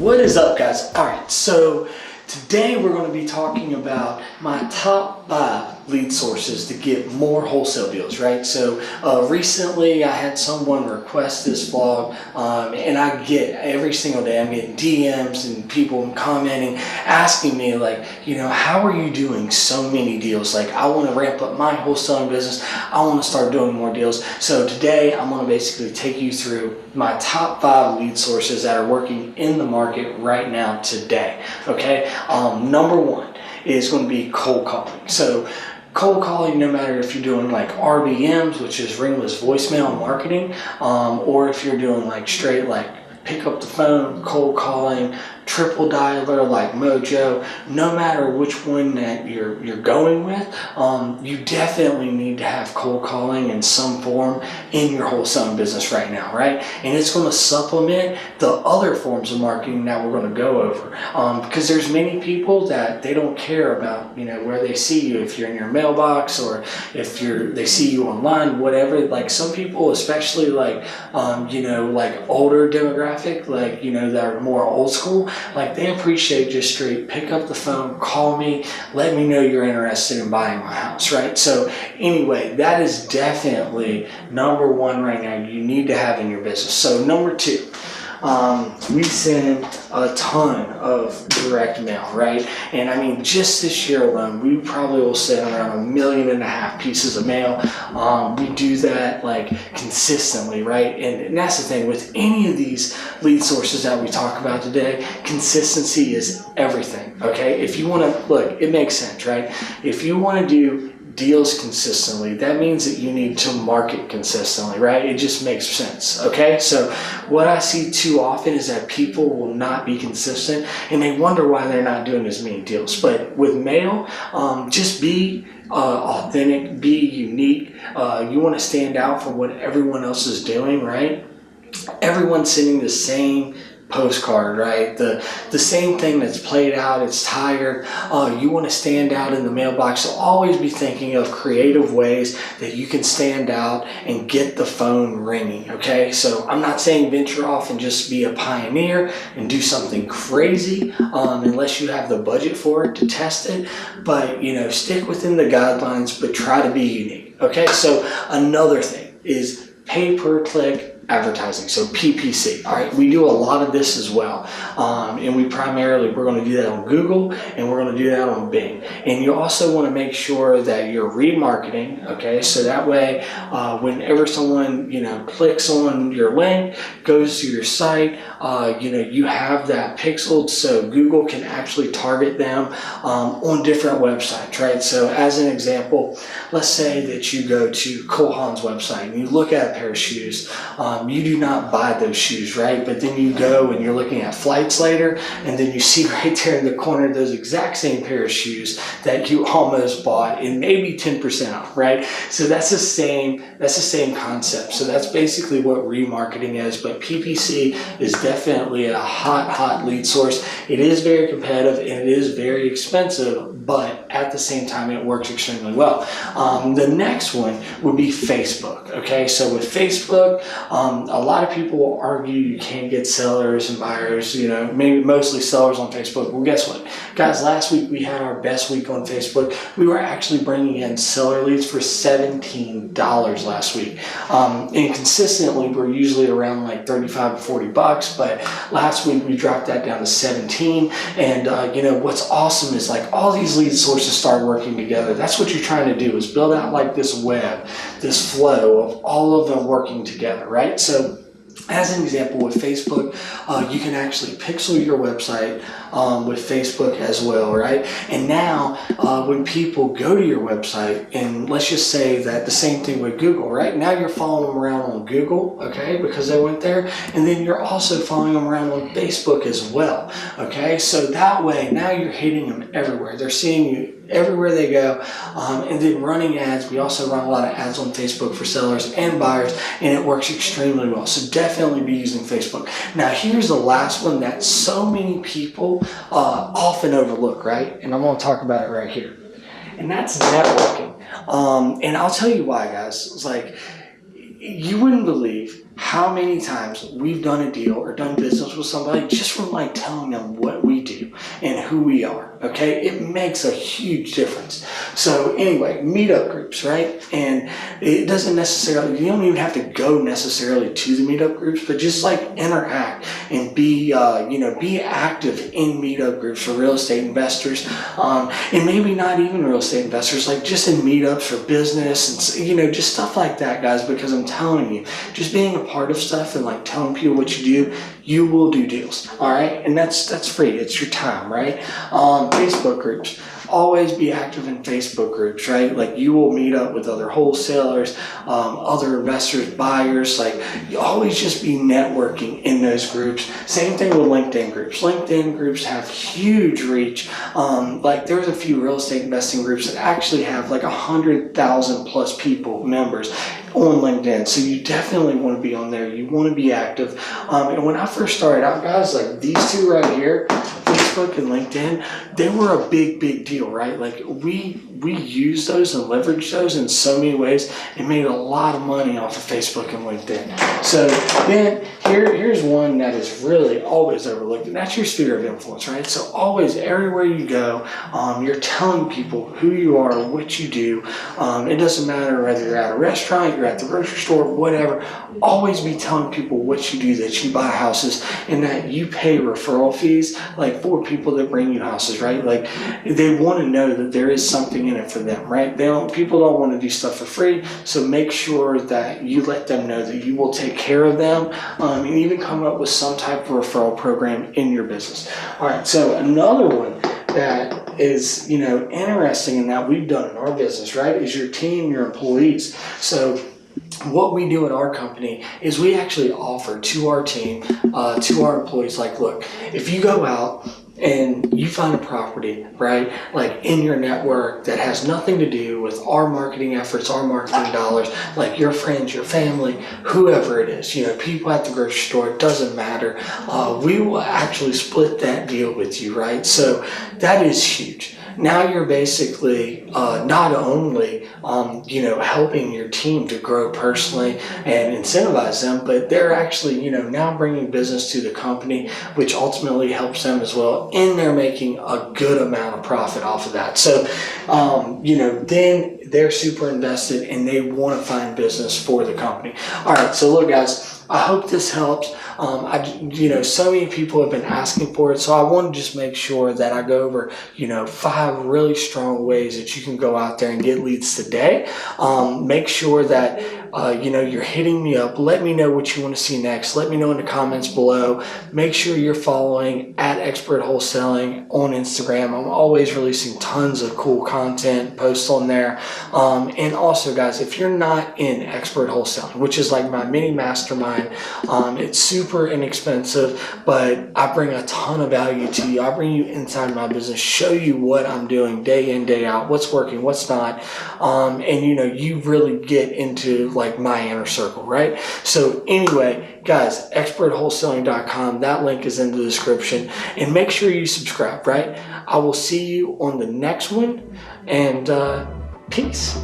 What is up, guys? Alright, so today we're going to be talking about my top 5 lead sources to get more wholesale deals, right? So recently I had someone request this vlog, and I get every single day, I'm getting DMs and people commenting, asking me like, you know, how are you doing so many deals? Like, I want to ramp up my wholesaling business. I want to start doing more deals. So today I'm going to basically take you through my top 5 lead sources that are working in the market right now today, okay? Number 1 is going to be cold calling. So cold calling, no matter if you're doing like RVMs, which is ringless voicemail marketing, or if you're doing like straight like pick up the phone, cold calling, triple dialer like Mojo, no matter which one that you're going with, you definitely need to have cold calling in some form in your wholesaling business right now, right? And it's going to supplement the other forms of marketing that we're going to go over, because there's many people that they don't care about, you know, where they see you, if you're in your mailbox or if they see you online, whatever. Like some people, especially like you know, like older demographic, like, you know, that are more old school, like they appreciate just straight pick up the phone, call me, let me know you're interested in buying my house, right? So anyway, that is definitely number 1 right now you need to have in your business. So number 2, we send a ton of direct mail, right? And I mean, just this year alone, we probably will send around 1.5 million pieces of mail. We do that like consistently, right? And that's the thing with any of these lead sources that we talk about today, consistency is everything, okay? If you want to, look, it makes sense, right? If you want to do deals consistently, that means that you need to market consistently, right? It just makes sense, okay? So what I see too often is that people will not be consistent and they wonder why they're not doing as many deals. But with mail, just be authentic, be unique. You want to stand out from what everyone else is doing, right? Everyone's sending the same postcard, right? The same thing that's played out, it's tired. You want to stand out in the mailbox, so always be thinking of creative ways that you can stand out and get the phone ringing, okay? So I'm not saying venture off and just be a pioneer and do something crazy unless you have the budget for it to test it, but you know, stick within the guidelines, but try to be unique, okay? So another thing is pay per click advertising, so PPC. All right, we do a lot of this as well, and we're going to do that on Google and we're going to do that on Bing. And you also want to make sure that you're remarketing, okay? So that way, whenever someone, you know, clicks on your link, goes to your site, you know, you have that pixeled so Google can actually target them on different websites, right? So as an example, let's say that you go to Cole Haan's website and you look at a pair of shoes. You do not buy those shoes, right? But then you go and you're looking at flights later, and then you see right there in the corner those exact same pair of shoes that you almost bought and maybe 10% off, right? So that's the same concept. So that's basically what remarketing is, but PPC is definitely a hot lead source. It is very competitive and it is very expensive, but at the same time it works extremely well. The next one would be Facebook, okay? So with Facebook, a lot of people will argue you can't get sellers and buyers, you know, maybe mostly sellers on Facebook. Well, guess what? Guys, last week we had our best week on Facebook. We were actually bringing in seller leads for $17 last week. And consistently, we're usually around like 35 to 40 bucks, but last week we dropped that down to 17. And you know, what's awesome is like all these lead sources start working together. That's what you're trying to do, is build out like this web, this flow of all of them working together, right? So as an example with Facebook, you can actually pixel your website with Facebook as well, right? And now when people go to your website, and let's just say that the same thing with Google, right? Now you're following them around on Google, okay, because they went there, and then you're also following them around on Facebook as well, okay? So that way, now you're hitting them everywhere. They're seeing you everywhere they go, and then running ads. We also run a lot of ads on Facebook for sellers and buyers, and it works extremely well. So definitely be using Facebook. Now here's the last one that so many people often overlook, right? And I'm going to talk about it right here, and that's networking. And I'll tell you why, guys. It's like, you wouldn't believe how many times we've done a deal or done business with somebody just from like telling them what we do and who we are. Okay, it makes a huge difference. So anyway, meetup groups, right? And it doesn't necessarily, you don't even have to go necessarily to the meetup groups, but just like interact and be active in meetup groups for real estate investors, and maybe not even real estate investors, like just in meetups for business and just stuff like that, guys. Because I'm telling you, just being a part of stuff and like telling people what you do, you will do deals. All right, and that's free. It's your time, right? Facebook groups. Always be active in Facebook groups, right? Like you will meet up with other wholesalers, other investors, buyers. Like you always just be networking in those groups. Same thing with LinkedIn groups. LinkedIn groups have huge reach. Like there's a few real estate investing groups that actually have like 100,000 plus people, members on LinkedIn. So you definitely want to be on there. You want to be active. And when I first started out, guys, like these two right here, Facebook and LinkedIn, they were a big deal, right? Like we used those and leveraged those in so many ways and made a lot of money off of Facebook and LinkedIn. So then here's one that is really always overlooked, and that's your sphere of influence, right? So always, everywhere you go, you're telling people who you are, what you do. It doesn't matter whether you're at a restaurant, you're at the grocery store, whatever. Always be telling people what you do, that you buy houses and that you pay referral fees, like for people that bring you houses, right? Like they want to know that there is something in it for them, right? People don't want to do stuff for free, so make sure that you let them know that you will take care of them, and even come up with some type of referral program in your business. All right, so another one that is interesting and that we've done in our business, right, is your team, your employees. So what we do at our company is we actually offer to our team, to our employees, like, look, if you go out and you find a property, right, like in your network that has nothing to do with our marketing efforts, our marketing dollars, like your friends, your family, whoever it is, people at the grocery store, it doesn't matter. We will actually split that deal with you, right? So that is huge. Now you're basically not only helping your team to grow personally and incentivize them, but they're actually now bringing business to the company, which ultimately helps them as well, and they're making a good amount of profit off of that. So then they're super invested and they want to find business for the company. All right, so look, guys, I hope this helps. So many people have been asking for it, so I want to just make sure that I go over, 5 really strong ways that you can go out there and get leads today. Make sure that, you're hitting me up. Let me know what you want to see next. Let me know in the comments below. Make sure you're following @Expert Wholesaling on Instagram. I'm always releasing tons of cool content, posts on there. And also, guys, if you're not in Expert Wholesaling, which is like my mini mastermind, it's super inexpensive, but I bring a ton of value to you. I bring you inside my business, show you what I'm doing day in, day out, what's working, what's not. And you really get into like my inner circle, right? So anyway, guys, expertwholesaling.com, that link is in the description, and make sure you subscribe, right? I will see you on the next one, and peace.